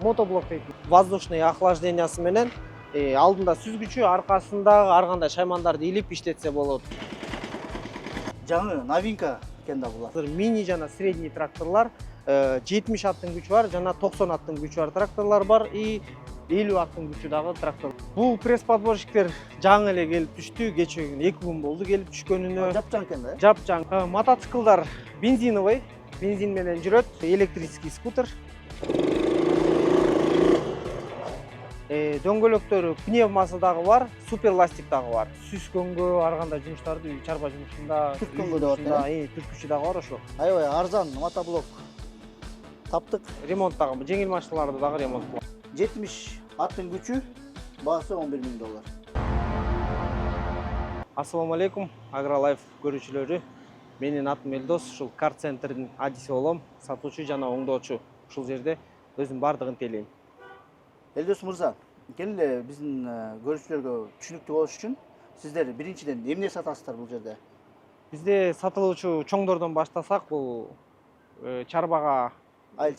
Мотоблок дейт. Воздушный охлаждениясы менен алдында сүзгүчү, аркасындагы ар кандай шаймандарды илип иштетсе болот. Жаңы новинка экен да бул. Мини жана средний тракторлар 70 аттын күчү бар жана 90 аттын күчү бар тракторлар бар и 50 аттын күчү дагы трактор. Бул пресс-подборщиктер жаңы эле келип түштү, кечээ 2 күн болду келип түшкөнүнө. Жапжаң экен да? Жапжаң. Мотоциклдар бензиновый, бензин менен жүрөт, электрический скутер. Дөңгөлөктөрү пневмасы дагы бар, супер ластик дагы бар. Сүзгөнгө, ар кандай жумуштарды, чарба жумушунда, Түрткөнгө да бар экен. Түрткүчү дагы бар ошо. Аябай арзан мотоблок таптык. Ремонт дагы, жеңил машиналарды дагы ремонт кылат. 70 аттын күчү, баасы $11.000. Ассаламу алейкум, Агролайф көрүүчүлөрү. Менин атым Элдос, ушул карт центрдин адиси болом, сатуучу жана оңдоочу. Ушул жерде өзүм бардыгын тейлейм. Элдос мырза, келе биздин көрүүчүлөргө түшүнүктүү болуш үчүн сиздер биринчиден эмне сатасыздар бул жерде? Бизде сатылуучу чоңдордон баштасак, бул чарбага айыл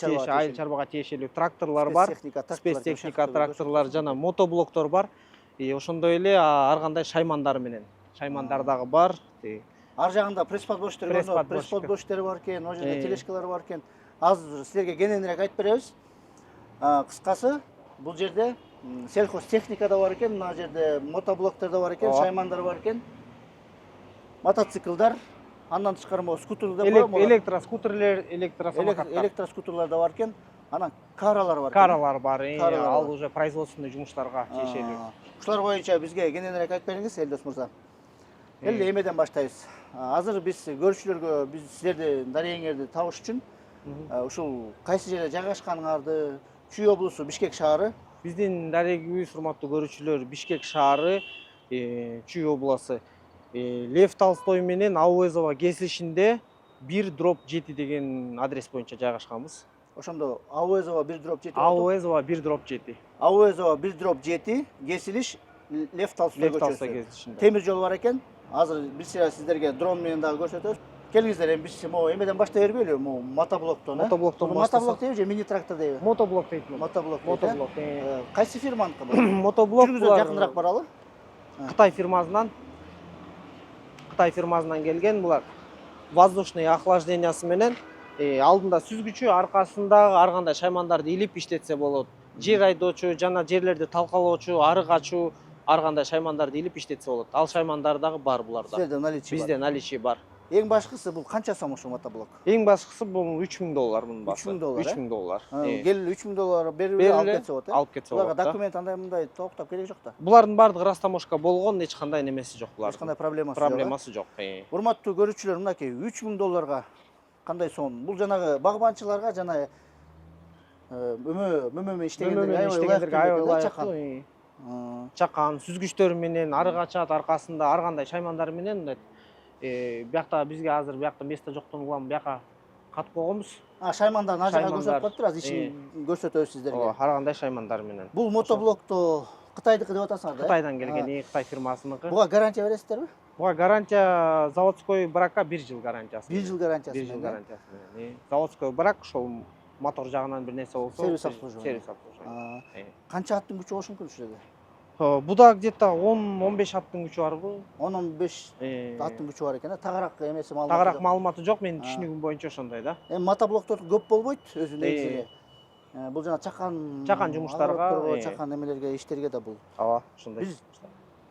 чарбага тиешелүү тракторлор бар, спецтехника тракторлор жана мотоблоктор бар. Ошондой эле ар кандай шаймандар менен. Шаймандар дагы бар. Ар жагында пресс-подборщиктер бар экен, о жерде тележкалар бар экен. Азыр силерге кененирээк айтып беребиз. Кыскасы, бул жерде сельхозтехника да бар экен, мына жерде мотоблоктор да бар экен, шаймандар бар экен. Мотоциклдар, андан тышкары скутерлер да бар. Электроскутерлер, электросамокаттар. Электроскутерлар да бар экен. Анан каралар бар. Каралар бар. Ал уже производственный жумуштарга тиешелүү. Ушулар боюнча бизге кененирээк айтып бериңиз, Элдос мырза. Эле эмеден баштайбыз. Азыр биз көрүүчүлөргө биз силерди дарегиңерди табыш үчүн ушул кайсы жерде жайгашканыңарды, Чүй облусу, Бишкек шаары. Биздин дарегибиз, урматтуу көрүүчүлөр, Бишкек шаары, Чүй обласу. Лев Толстой менен Ауэзова кесилишинде 1/7 деген адрес боюнча жайгашканбыз. Ошондо Ауэзова 1/7. Ауэзова 1/7. Ауэзова 1/7 кесилиш Лев Толстой көчөсү. Темир жол бар экен. Азыр биз сиздерге дрон менен дагы көрсөтөбүз. Келиңиздер, эми биз эмеден баштай бербейлиби? Мотоблоктон, Мотоблоктон мотоблок дейби же мини трактор дейби? Мотоблок дейт. Мотоблок. Кайсы фирманыкы бул? Мотоблок жакыныраак баралы. Кытай фирмасынан келген булар. Воздушный охлаждениясы менен алдында сүзгүчү, аркасындагы ар кандай шаймандарды илип иштетсе болот. Жер айдоочу жана жерлерди талкалоочу, арыгачу ар кандай шаймандарды илип иштетсе болот. Ал шаймандар дагы бар буларда. Силерде наличие бар. Бизде наличие бар. Эң башкысы бул канча сом ушул мотоблок? Эң башкысы бул $3000 мунун баасы. $3000. $3000. Келип $3000 берип алып кетсе болот, алып кетсе болот. Буларга документ андай мындай токтоп керек жок да. Булардын баардыгы растаможка болгон, эч кандай немеси жок булардын. Эч кандай проблемасы жок. Проблемасы жок. Урматтуу көрүүчүлөр, мынакей $3000 кандай сон? Бул жанагы багбанчыларга жана өмө иштегендерге аябай чакан. Чакан сүзгүчтөр менен, арыгачат аркасында ар кандай шаймандар менен мындай биякта бизге азыр биякта место жоктон улам бияка катып койгонбуз. Шаймандар ар жака көрсөтүп коюптур, азыр ишин көрсөтөбүз сиздерге. Ар кандай шаймандар менен. Бул мотоблокту Кытайдыкы деп атасыңар да? Кытайдан келген, Кытай фирмасыныкы. Буга гарантия бересиздерби? Буга гарантия заводской бракка 1 жыл гарантиясы. 1 жыл гарантиясы. 1 жыл гарантиясы менен. Заводской брак, ошол мотор жагынан бир нерсе болсо, сервис обслуживание. Канча аттын күчү болушу мүмкүн ушул жерде? Буда где-то 10-15 аттын күчү барбы? 10-15 аттын күчү бар экен. Тагыраак эмеси маалыматы. Тагыраак маалыматы жок, менин түшүнүгүм боюнча ошондой да. Эми мотоблоктор көп болбойт өзү негизи. Бул жана чакан жумуштарга, чакан эмелерге, иштерге да бул. Ооба, ошондой. Биз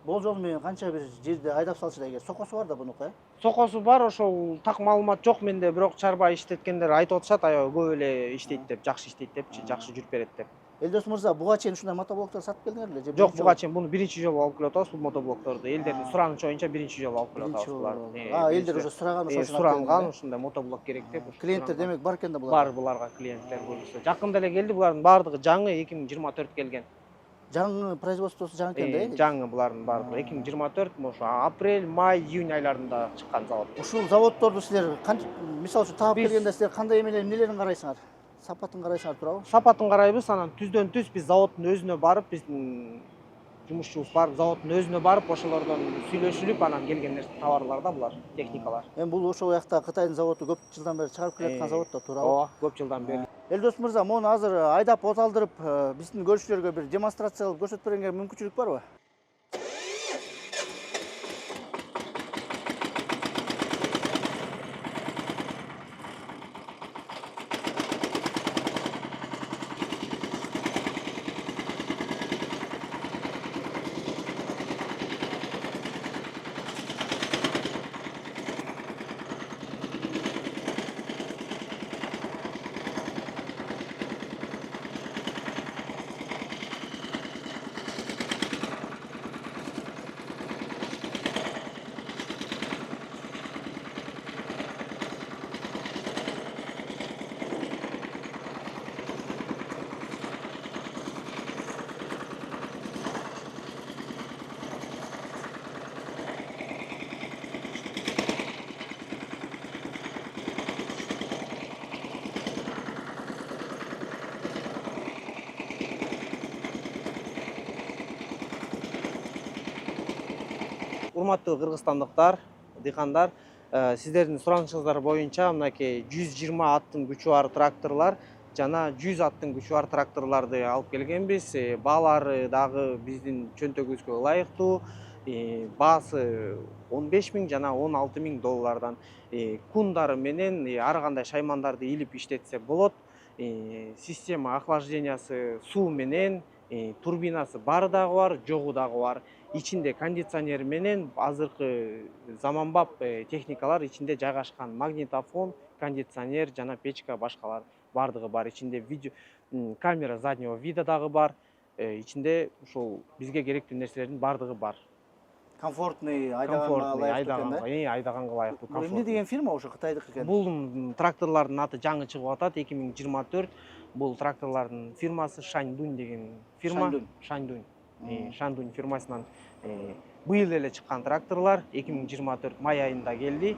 болжол менен канча бир жерде айдап салчу да эгер сокосу бар да бунуку, Сокосу бар, ошол так маалымат жок менде, бирок чарба иштеткендер айтып атышат, аябай көп эле иштейт деп, жакшы иштейт депчи, жакшы жүрүп берет деп. Элдос мырза, буга чейин ушундай мотоблоктор сатып келдиңер беле же? Жок, буга чейин буну биринчи жолу алып келип атабыз, бул мотоблокторду. Элдердин суранычы боюнча биринчи жолу алып келип атабыз буларды. Элдер уже сураган, ошол үчүн суранган, ушундай мотоблок керек деп. Клиенттер демек бар экен да булар. Бар, буларга клиенттер көбүсү. Жакында эле келди, булардын баардыгы жаңы 2024 келген. Жаңы производствосу жаңы экен да? Жаңы булардын баардыгы 2024, ошо апрель, май, июнь айларында чыккан завод. Ушул заводдорду силер мисалы үчүн таап келгенде силер кандай эмелерин карайсыңар? Сапатын карайсыңар туурабы? Сапатын карайбыз, анан түздөн түз биз заводдун өзүнө барып, биздин жумушчубуз бар, заводдун өзүнө барып, ошолордон сүйлөшүлүп, анан келген товарлар да булар, техникалар. Эми бул ошол жакта Кытайдын заводу көп жылдан бери чыгарып келаткан завод да, туурабы? Ооба, көп жылдан бери. Элдос мырза, муну азыр айдап оталдырып, биздин көрүүчүлөргө бир демонстрация кылып көрсөтүп бергенге мүмкүнчүлүк барбы? Урматтуу кыргызстандыктар, дыйкандар, сиздердин суранышыңыздар боюнча мынакей 120 аттын күчү бар тракторлар жана 100 аттын күчү бар тракторларды алып келгенбиз. Баалары дагы биздин чөнтөгүбүзгө ылайыктуу. Баасы 15 000 жана 16 000 доллардан. Кундары менен ар кандай шаймандарды илип иштетсе болот. Система охлаждениясы суу менен, турбинасы бары дагы бар, жогу дагы бар. Ичинде кондиционер менен азыркы заманбап техникалар ичинде жайгашкан. Магнитофон, кондиционер жана печка башкалар бардыгы бар. Ичинде камера заднего вида дагы бар. Ичинде ушул бизге керектүү нерселердин бардыгы бар. Комфортный, айдаганга ылайыктуу. Бул эмне деген фирма ошо, Кытайдык экен? Бул тракторлордун аты жаңы чыгып атат, 2024. Бул тракторлордун фирмасы Шаньдунь деген фирма. Шаньдунь. Шаньдунь фирмасынан быйыл эле чыккан тракторлор 2024 май айында келди.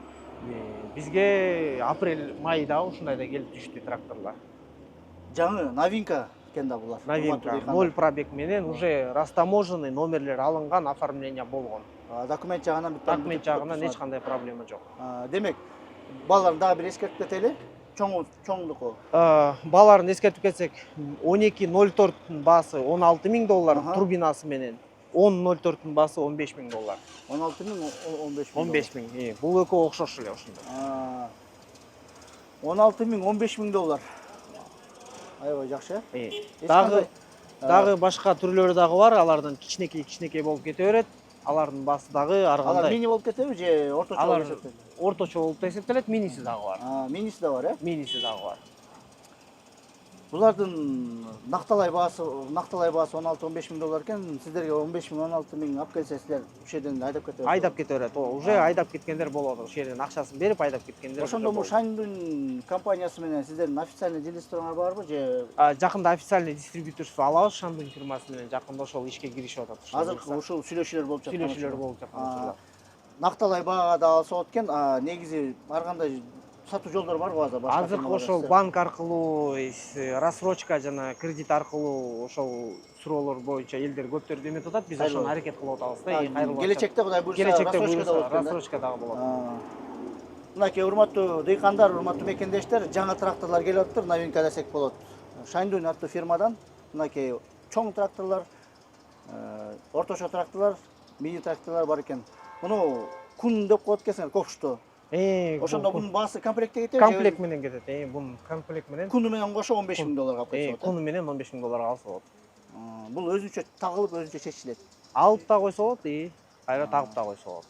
Бизге апрель майда ушундайда келип түштү тракторлор. Жаңы новинка экен да булар. Новинка, 0 пробег менен уже растаможенный, номерлер алынган, оформление болгон. Документ жагынан Документ жагынан эч кандай проблема жок. Демек, балаларын дагы бир эскертип кетели. Чоңдуку. Бааларын эскертип кетсек, 12.04-тун баасы 16 000 доллар турбинасы менен, 10.04-тун баасы 15 000 доллар. 16 000, 15 000. 15 000. Бул экөө окшош эле ошондой. 16 000, 15 000 доллар. Аябай жакшы. Дагы башка түрлөрү дагы бар. Алардан кичинекей болуп кете берет. Алардын баасы дагы ар кандай. Алар мини болуп кетеби же орточо болуп эсептелет? Орточо болуп эсептелет, миниси дагы бар. Миниси да бар, э? Миниси дагы бар. Булардын накталай баасы 16-15 000 доллар экен. Сиздерге 15 000, 16 000 алып келсе, сиздер ушул жерден айдап кете берет. Айдап кете берет. Уже айдап кеткендер болот. Ошол жерден акчасын берип айдап кеткендер. Ошондо бул Шаньдунь компаниясы менен сиздердин официальный дилерсторуңар барбы же? Жакында официальный дистрибьюторсу алабыз, Шаньдунь фирмасы менен жакында ошол ишке киришип атат. Азыркы ушул сүйлөшүүлөр болуп жаткан. Сүйлөшүүлөр болуп жаткан. Накталай баага да алса болот экен. Негизи ар кандай сатуу жолдор барбы азыр? Азыркы ошол банк аркылуу, рассрочка жана кредит аркылуу ошол суроолор боюнча элдер көптөр эметип атат. Биз ошону аракет кылып атабыз да. Келечекте Кудай буйрса рассрочка дагы болот. Мынакей урматтуу дыйкандар, урматтуу мекендештер, жаңы тракторлор келип атыптыр, новинка десек болот. Шаньдунь аттуу фирмадан мынакей чоң тракторлор, орточо тракторлор, мини тракторлор бар экен. Муну кун деп коет экенсиңер, кокшту. Ошондо бунун баасы комплектте кетеби? Комплект менен кетет. Бунун комплект менен. Куну менен кошо 15 000 долларга алып кетсе болот. Куну менен 15 000 долларга алса болот. Бул өзүнчө тагылып, өзүнчө чечилет. Алып да койсо болот, кайра тагып да койсо болот.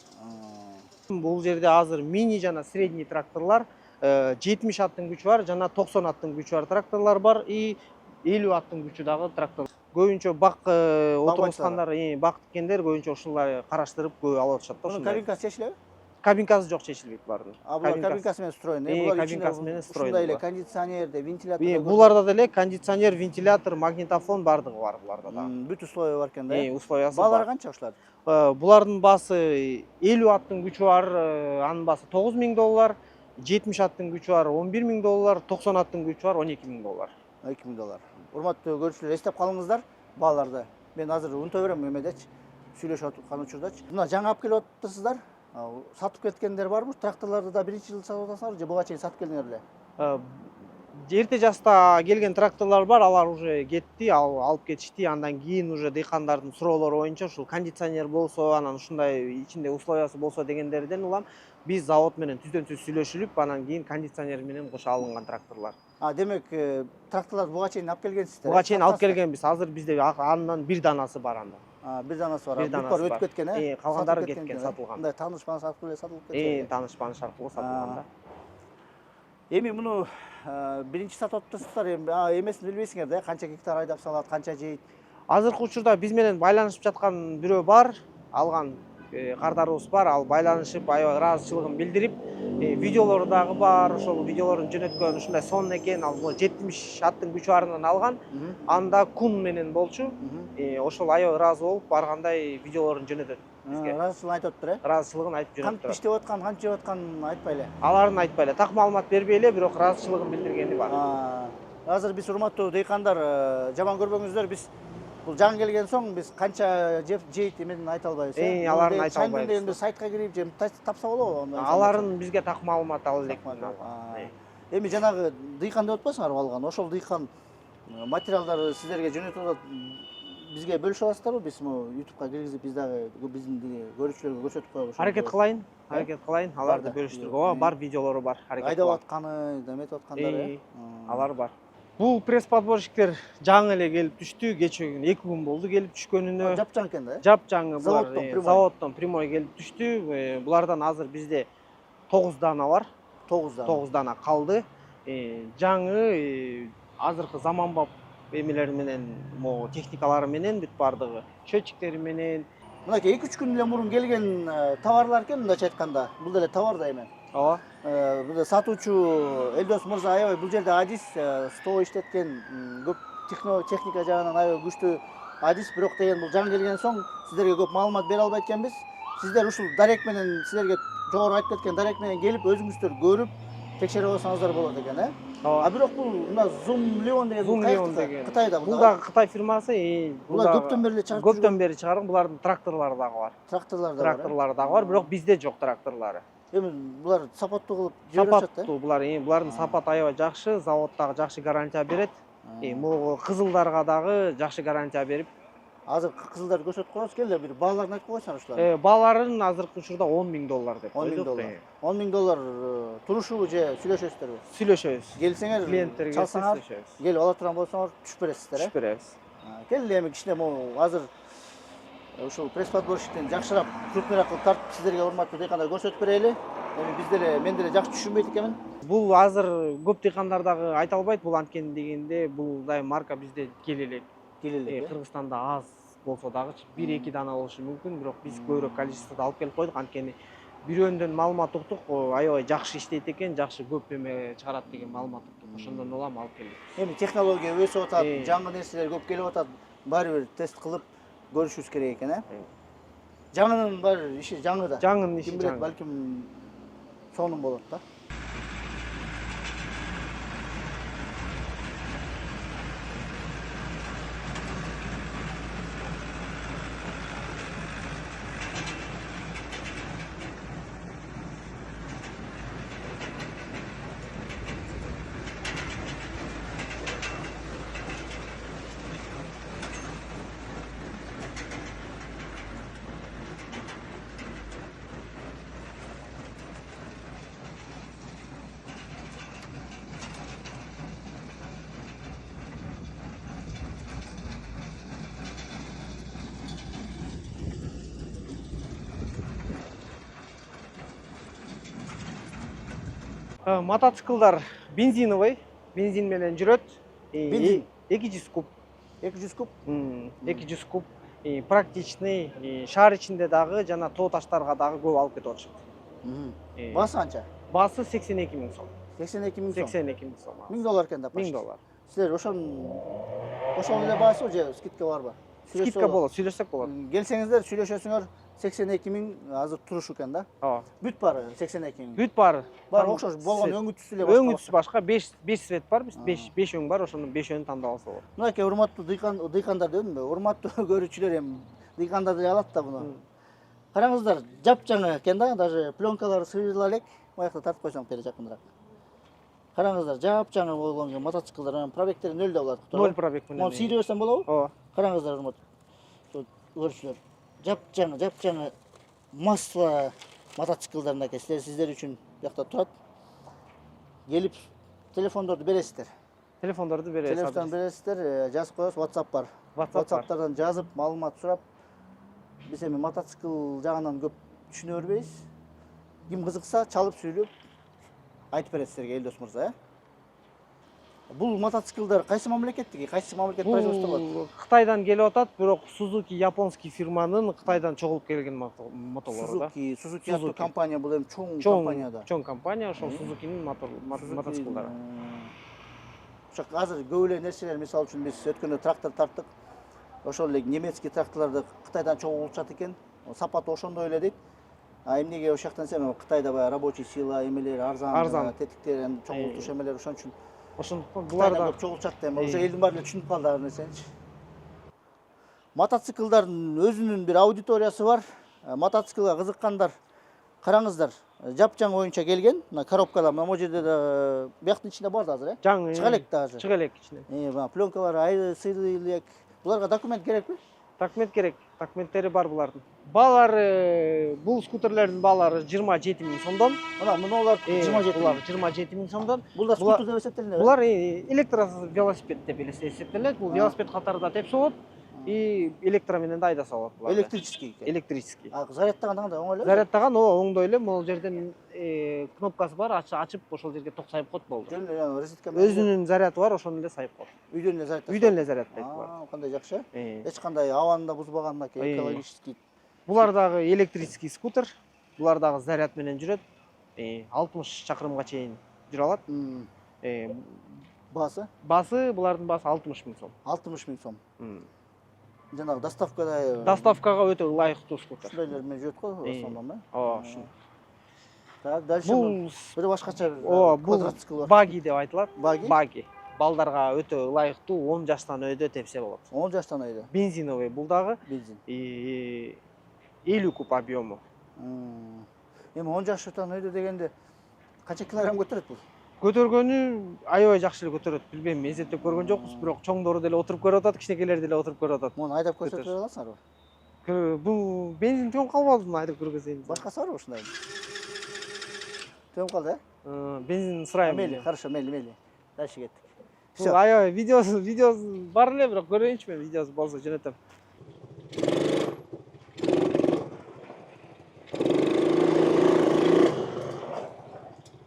Бул жерде азыр мини жана средний тракторлор 70 аттын күчү бар жана 90 аттын күчү бар тракторлор бар, 50 аттын күчү дагы трактор. Көбүнчө бак отургузгандар, бак тиккендер көбүнчө ушуларды караштырып көп алып атышат да. Мунун кабинкасы чечилеби? Кабинкасы жок, чечилбейт булардын. Булар кабинкасы менен встроенный. Кабинкасы менен встроенный. Ушундай эле кондиционерде, вентилятор. Буларда деле кондиционер, вентилятор, магнитофон бардыгы бар буларда да. Бүт условия бар экен да? Условиясы бар. Баалары канча ушулар? Булардын баасы 50 аттын күчү бар, анын баасы 9 000 доллар, 70 аттын күчү бар 11 000 доллар, 90 аттын күчү бар 12 000 доллар. 12 000 доллар. Урматтуу көрүүчүлөр, эстеп калыңыздар бааларды. Мен азыр унута берем эмедечи, сүйлөшүп аткан учурдачы. Мына жаңы алып келип атыпсыздар. Сатып кеткендер барбы? Тракторларды да биринчи жыл сатып атасыңарбы же буга чейин сатып келдиңер беле? Эрте жашта келген тракторлор бар, алар уже кетти, алып кетишти. Андан кийин уже дыйкандардын суроолору боюнча ушул кондиционер болсо, анан ушундай ичинде условиясы болсо дегендерден улам биз завод менен түздөн түз сүйлөшүлүп, анан кийин кондиционер менен кошо алынган тракторлор. Демек, тракторларды буга чейин алып келгенсиздер. Буга чейин алып келгенбиз. Азыр бизде андан бир данасы бар анда. Бир данасы бар. Бир данасы Өтүп кеткен, калгандары кеткен, сатылган. Мындай таанышман аркылуу сатылып кеткен. Таанышманыш аркылуу сатылган да. Эми муну биринчи сатып атыпсыздар, эмесин билбейсиңер да, канча гектар айдап салат, канча жейт. Азыркы учурда биз менен байланышып жаткан бирөө бар, алган кардарыбыз бар, ал байланышып аябай ыраазычылыгын билдирип, видеолору дагы бар, ошол видеолорун жөнөткөн ушундай сонун экен, ал 70 аттын күчү барынан алган. Анда кун менен болчу. Ошол аябай ыраазы болуп баргандай видеолорун жөнөтөт бизге. Ыраазычылыгын айтып атыптыр, Ыраазычылыгын айтып жөнөтүп Кантип иштеп аткан, канча жеп атканын айтпай эле. Аларын айтпай эле, так маалымат бербей эле, бирок ыраазычылыгын билдиргени бар. Азыр биз урматтуу дыйкандар, жаман көрбөңүздөр, биз бул жаңы келген соң биз канча жейт эмени айта албайбыз. Аларын айта албайбыз. Чаңгы эми сайтка кирип же тапса болобу? Аларын бизге так маалымат ала элек. Эми жанагы дыйкан деп атпайсыңарбы алган? Ошол дыйкан материалдарды сиздерге жөнөтүп атат. Бизге бөлүшүп аласыздарбы? Биз YouTube'га киргизип, биз дагы биздин көрүүчүлөргө көрсөтүп коебуз. Харакет кылайын, аларды бөлүштүргөнгө бар, видеолору бар. Айдап атканы, эметип аткандары. Алар бар. Бул пресс-подборщиктер жаңы эле келип түштү, кечээ күнү 2 күн болду келип түшкөнүнө. Жапжаң экен да? Жапжаңы булар заводдон прямой келип түштү. Булардан азыр бизде 9 дана бар. 9 дана калды. Жаңы азыркы заманбап эмелери менен, техникалары менен бүт бардыгы, счетчиктери менен. Мынакей 2-3 күн эле мурун келген товарлар экен, мындайча айтканда. Бул деле товар да эми. Ооба. Бул сатуучу Элдос мырза аябай бул жерде адис, стол иштеткен, көп техника жагынан аябай күчтүү адис, бирок деген бул жаңы келген соң сиздерге көп маалымат бере албайт экенбиз. Сиздер ушул дарек менен, сиздерге жогору айтып кеткен дарек менен келип өзүңүздөр көрүп текшере алсаңыздар болот экен, бирок бул мына Zoom Leon деген Кытайда. Бул дагы Кытай фирмасы. Булар көптөн бери чыгарып жүргөн. Көптөн бери чыгарган, булардын тракторлору дагы бар. Тракторлору дагы бар, бирок бизде жок тракторлору. Эми булар сапаттуу кылып жиберишет да? Сапаттуу, булардын сапаты аябай жакшы, заводдагы жакшы гарантия берет. Могу кызылдарга дагы жакшы гарантия берип. Азыр кызылдарды көрсөтүп коебуз, келе бир бааларын айтып койсоңор ушулардын. Бааларын азыркы учурда $10.000 деп койдук. $10.000 турушубу же сүйлөшөсүздөрбү? Сүйлөшөбүз. Келсеңер, клиенттерге чалсаңар, келип ала турган болсоңор түшүп бересиздер, Түшүп беребиз. Келе эми кичине азыр ушул пресс-подборщиктен жакшыраак, крупныйраак кылып тартып сиздерге урматтуу дыйкандар көрсөтүп берели. Эми биз деле, мен деле жакшы түшүнбөйт экенмин. Бул азыр көп дыйкандар дагы айта албайт, бул анткени дегенде булдай марка бизде келе элек. Кыргызстанда аз болсо дагы 1-2 дана болушу мүмкүн, бирок биз көбүрөөк количествода алып келип койдук, анткени бирөөндөн маалымат уктук, аябай жакшы иштейт экен, жакшы көп эме чыгарат деген маалымат уктук. Ошондон улам алып келдик. Эми технология өсүп атат, жаңы нерселер көп келип атат, баары бир тест кылып көрүшүбүз керек экен, Жаңынын бар иши жаңы да. Жаңынын иши жаңы. Ким билет, балким сонун болот да. Мотоциклдар бензиновый, бензин менен жүрөт. 200 куб. 200 куб? 200 куб. Практичный, шаар ичинде дагы жана тоо таштарга дагы көп алып кетип атышат. Басы канча? Басы 82 000 сом. 82 000 сом. 82 000 сом. $1000 экен да, $1000. Силер ошол эле баасы же скидка барбы? Скидка болот, сүйлөшсөк болот. Келсеңиздер, сүйлөшөсүңөр, 82 миң азыр туруш экен да. Ооба. Бүт бар 82 миң. Бүт бар. Бар окшош болгон өңүтүсү эле башка. Өңүтүсү башка 5 свет бар. 5 өң бар. Ошонун 5 тандап алса болот. Мынакей урматтуу дыйкандар дедимби? Урматтуу көрүүчүлөр эми дыйкандар деле алат да буну. Караңыздар, жапжаңы экен да, даже пленкалары сыйрыла элек. Аякта тартып койсоң бери жакыныраак. Караңыздар, жапжаңы болгон мотоциклдар, пробегтери 0 да болот. 0 пробег менен. Мону сыйрый берсем болобу? Ооба. Караңыздар, урматтуу көрүүчүлөр. Жапжаңы масса мотоциклдарына сиздер үчүн бuyakta турат. Келип телефондорду бересиздер. Телефондорду бересиз. Телефондорду бересиздер, жазып коесуз, WhatsApp бар. WhatsApp'тардан жазып, маалымат сурап, биз эми мотоцикл жагынан көп түшүнө бербейбиз. Ким кызыкса, чалып сүйлөп айтып берет силерге Элдос мырза, Бул мотоциклдар кайсы мамлекеттики? Кайсы мамлекет производстволот? Кытайдан келип атат, бирок Suzuki японский фирманын Кытайдан чогулуп келген моторлору да. Suzuki аттуу компания бул эми чоң компания да. Чоң компания, ошол Suzuki'нин мотоциклдары. Ошо азыр көп эле нерселер, мисалы үчүн биз өткөндө трактор тарттык. Ошол эле немецкий тракторлорду Кытайдан чогултушат экен. Сапаты ошондой эле дейт. А эмнеге ошол жактан десем, Кытайда баягы рабочий сила эмелер арзан, тетиктер, чогултуш эмелер ошон үчүн. Ошондуктан буларда чогултушат да, уже элдин баары эле түшүнүп калды ар нерсеничи. Мотоциклдардын өзүнүн бир аудиториясы бар. Мотоциклга кызыккандар караңыздар. Жапжаң боюнча келген, мына коробкада, могу жерде да бияктын ичинде бар да азыр, жаңы чыга элек да азыр. Чыга элек ичинен. Мына пленкалар айры сыйрый элек. Буларга документ керекпи? Документ керек. Документтери бар булардын. Баалары, бул скутерлердин баалары 27 миң сомдон. Мына мунулар 27 миң сомдон. Булар скутер деп эсептелинет. Булар электровелосипед деп эсептелет. Бул велосипед катарында тепсе болот. И электро менен да айдаса болот булар. Электрический. Электрический. Зарядтаганда кандай оңой эле? Зарядтаган оңдой эле, могул жерден кнопкасы бар, ачып ошол жерге ток сайып коет болду. Жөн эле розетка. Өзүнүн заряды бар, ошону эле сайып коет. Үйдөн эле зарядтайт. Үйдөн эле зарядтайт булар. Кандай жакшы. Эч кандай абаны да бузбаган мынакей экологический. Булар дагы электрический скутер. Булар дагы заряд менен жүрөт. 60 чакырымга чейин жүрө алат. Басы? Басы булардын басы 60 миң сом. 60 миң сом. Жанагы доставкада Доставкага өтө ылайыктуу скутер. Ушундайлар менен жүрөт го основном, Ооба, ушул. Так, дальше бир башкача бул квадроцикл бар. баги деп айтылат. Баги? Баги. Балдарга өтө ылайыктуу, 10 жаштан өйдө тепсе болот. 10 жаштан өйдө. Бензиновый бул дагы. Бензин. 50 куб объему. Эми 10 жаштан өйдө дегенде канча килограмм көтөрөт бул? Көтөргөнү аябай жакшы эле көтөрөт. Билбейм, эсептеп көргөн жокпуз, бирок чоңдору деле отуруп көрүп атат, кичинекейлер деле отуруп көрүп атат. Муну айдап көрсөтө аласыңарбы? Бул бензин төң калбады, муну айдап көргөзөйүн. Башкасы барбы ушундай? Төң калды, Бензин сурайм. Мейли, хорошо, мейли. Дальше кеттик. Бул аябай видеосу бар эле, бирок көрөйүнчү мен, видеосу болсо жөнөтөм.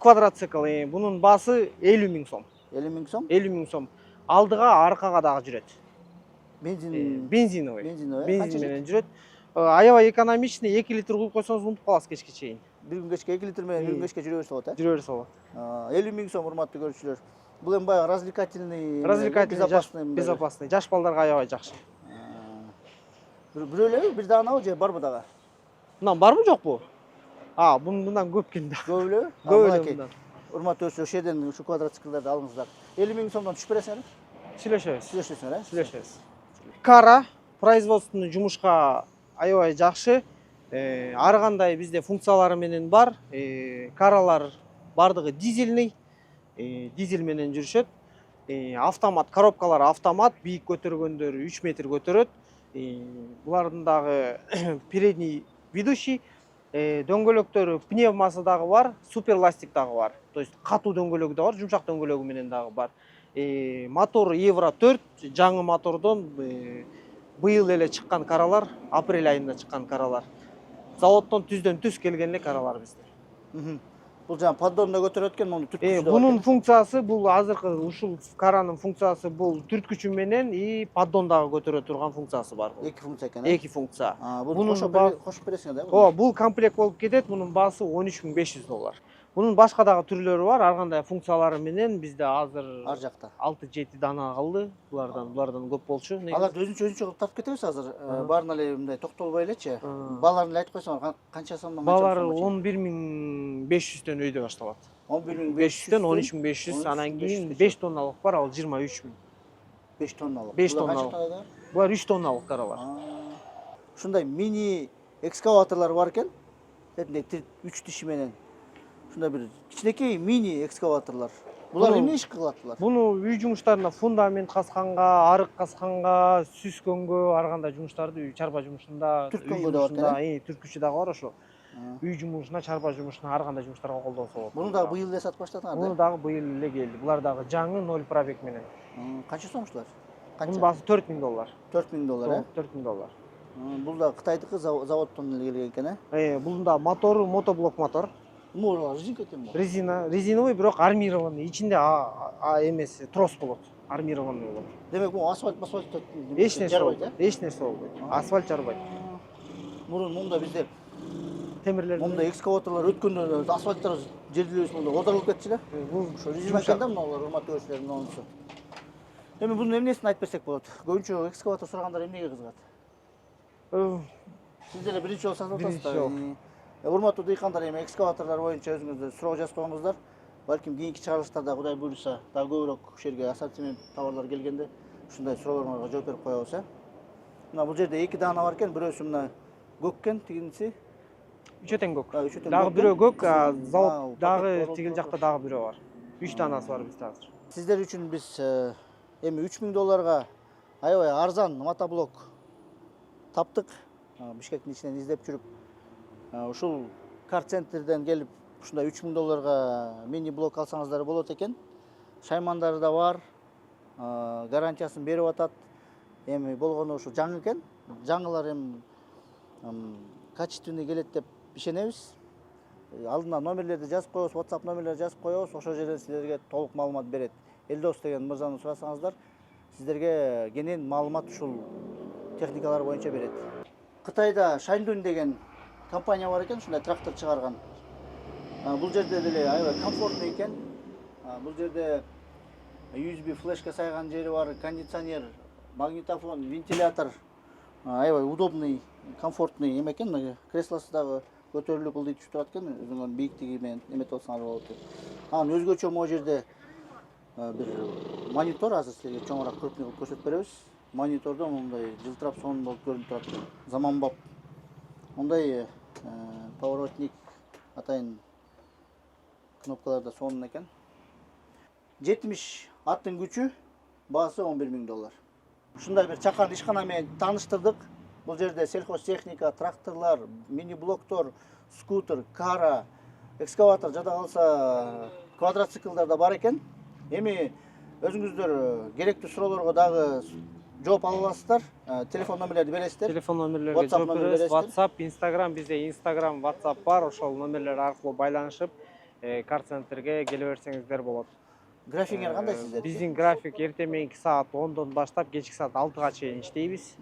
Квадроцикл, бунун баасы 50 миң сом. 50 миң сом? 50 миң сом. Алдыга, аркага дагы жүрөт. Бензиновый. Бензин менен жүрөт. Аябай экономичный, 2 литр куюп койсоңуз унутуп каласыз кечке чейин. Bir gün geçke 2 litre менен bir gün geçke жүрө берсе болот, Жүрө берсе болот. 50 миң сом урматтуу көрүүчүлөр. Бул эми баягы развлекательный, безопасный. Жаш балдарга аябай жакшы. Бирөө элеби, бир даанабы же барбы дагы? Мындан барбы жокпу? Мындан көп экен да. Көп элеби? Көп эле мындан. Урматтуу көрүүчүлөр, ошол жерден ушу квадроциклдерди алыңыздар. 50 миң сомдон түшүп бересиңер? Сүйлөшөбүз. Кара производственный жумушка аябай жакшы. Ар кандай бизде функциялары менен бар. Каралар бардыгы дизельный. Дизель менен жүрүшөт. Автомат, коробкалар автомат, бийик көтөргөндөр 3 метр көтөрөт. Булардын дагы передний ведущий, дөңгөлөктөрү пневмасы дагы бар, суперластик дагы бар. То есть катуу дөңгөлөгү да бар, жумшак дөңгөлөгү менен дагы бар. Мотор Евро 4, жаңы мотордон быйыл эле чыккан каралар, апрель айында чыккан каралар. Заводдон түздөн түз келген эле каралар бизде. Бул жаңы поддонда көтөрөт экен, муну түрткүчү. Бунун функциясы, бул азыркы ушул каранын функциясы бул түрткүчү менен и поддондагы көтөрө турган функциясы бар. Эки функция экен. Эки функция. Бул кошуп бересиңер да? Бул комплект болуп кетет, мунун баасы $13.500. Bunун башка дагы түрлөрү бар. Ар кандай функциялары менен бизде азыр ар жакта? 6-7 дана калды. Булардан көп болчу. Аларды өзүнчө кылып тартып кетебиз азыр. Баарына эле мындай токтолбой элечи. Бааларын эле айтып койсоңор, канча сомдон канча Баалары сомго? 11.500'төн өйдө башталат. 11.500'төн 13.500, анан кийин 5 тонналык бар, ал 23.000. 5 тонналык. 5 Булар канча тонналык. тоннада? Булар 3 тонналыктары бар. Ушундай мини экскаваторлор бар экен. Этинде 3 тиши менен. Ушундай бир кичинекей мини экскаваторлор. Булар эмне иш кылат булар? Буну үй жумуштарына, фундамент касканга, арык касканга, сүзгөнгө, ар кандай жумуштарды үй чарба жумушунда, Түрткөнгө да бар экен, түрткүчү дагы бар ошо. Үй жумушуна, чарба жумушуна, ар кандай жумуштарга колдонсо болот. Буну дагы быйыл эле сатып баштадыңар да? Буну дагы быйыл эле келди. Булар дагы жаңы 0 пробег менен. Канча сомчулар? Bunun baası $4.000. $4.000, $4.000. Бул да Кытайдыкы заводдон эле келген экен, Bunun da motoru motoblok motor. Мурла резинка экен бу. Резиновый, бирок армированный. İçinde эмеси трос болот. Армированный болот. Демек бул асфальт Эч нерсе жарбайт, болбойт. Эч нерсе болбойт. Асфальт жарбайт. Мурун мунда бизде Темирлер. мунда экскаваторлор өткөндө асфальттар жердилебиз мунда оодарылып кетчү да. Бул Ошо резина экен да муналар, урматтуу көрүүчүлөр, мунусу. Эми бунун эмнесин айтып берсек болот? Көбүнчө экскаватор сурагандар эмнеге кызыгат? Сиздер биринчи жолу сатып атасыздар. Урматтуу дыйкандар, эми экскаваторлор боюнча өзүңүздөр суроо жазып коюңуздар. Балким кийинки чыгарылыштарда Кудай буйруса, дагы көбүрөөк ушул жерге ассортимент товарлар келгенде ушундай суроолорго жооп берип коебуз, Мына бул жерде 2 дана бар экен, бирөөсү мына көк экен, тигинчиси Үчөтөн көк. үчөтөн Дагы көк бирөө экен. көк, завод дагы тигил жакта дагы бирөө бар. 3 данасы бар бизде азыр. Сиздер үчүн биз эми $3.000 аябай арзан мотоблок таптык. Бишкектин ичинен издеп жүрүп, ушул кар-центрден келип, ушундай $3.000 мини блок алсаңыздар болот экен. Шаймандары да бар, гарантиясын берип атат. Эми болгону ушу жаңы экен. Жаңылар эми качественный келет деп ишенебиз. Алдына номерлерди жазып коебуз, WhatsApp номерлерди жазып коебуз. Ошол жерден силерге толук маалымат берет. Элдос деген мырзаны сурасаңыздар, сиздерге кенен маалымат ушул техникалар боюнча берет. Кытайда Шаньдун деген компания бар экен, ушундай трактор чыгарган. Бул жерде деле аябай комфортный экен. Бул жерде USB флешка сайган жери бар, кондиционер, магнитофон, вентилятор. Аябай удобный, комфортный эме экен. Креслосы дагы көтөрүлүп ылдый турат экен, өзүнүн бийиктиги менен эметип алсаңар болот. Анан өзгөчө могу жерде бир монитор, азыр силерге чоңураак крупный кылып көрсөтүп беребиз. Монитордо мындай жылтырап сонун болуп көрүнүп турат. Заманбап. Мындай поворотник атайын кнопкаларда сонун экен. 70 аттын күчү, баасы $11.000. Ушундай бир чакан ишкана менен тааныштырдык. Бул жерде сельхозтехника, тракторлор, мини блоктор, скутер, кара, экскаватор, жада калса квадроциклдар да бар экен. Эми өзүңүздөр керектүү суроолорго дагы жооп ала аласыздар. Телефон номерлерди бересиздер. Телефон номерлерге жооп беребиз. WhatsApp, Instagram, бизде Instagram, WhatsApp бар. Ошол номерлер аркылуу байланышып, кар-центрге келе берсеңиздер болот. Графигиңер кандай сиздер? Биздин график эртең мененки саат 10дон баштап кечки саат 6га чейин иштейбиз.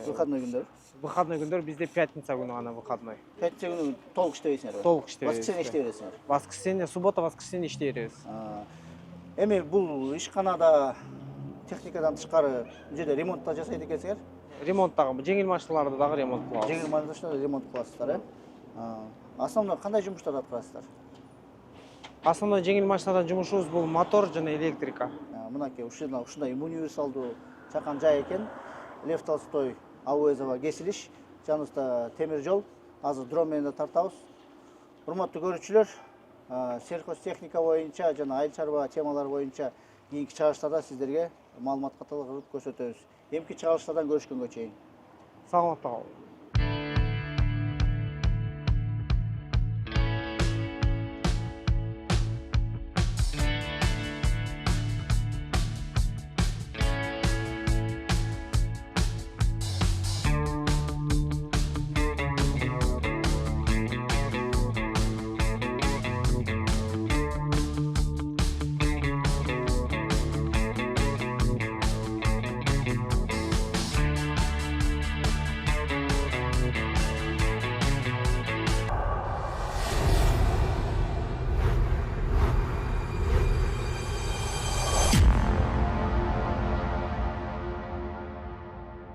Выходной күндөр? Выходной күндөр бизде пятница күнү гана выходной. Пятница күнү толук иштебейсиңер? Толук иштебейбиз. Воскресенье иштей бересиңер? Воскресенье, суббота, воскресенье иштей беребиз. Эми бул ишканада техникадан тышкары бул жерде ремонт да жасайт экенсиңер? Ремонт дагы, жеңил машиналарды дагы ремонт кылабыз. Жеңил машиналарды ремонт кыласыздар, Основной кандай жумуштарды аткарасыздар? Основной жеңил машинадан жумушубуз бул мотор жана электрика. Мынакей ушундай универсалдуу чакан жай экен. Лев Толстой Ауэзова кесилиш, жаныбызда темир жол. Азыр дрон менен да тартабыз. Урматтуу көрүүчүлөр, сельхозтехника боюнча жана айыл чарба темалар боюнча кийинки чыгарылыштарда сиздерге маалымат катары кылып көрсөтөбүз. Эмки чыгарылыштардан көрүшкөнгө чейин. Саламатта калыңыз.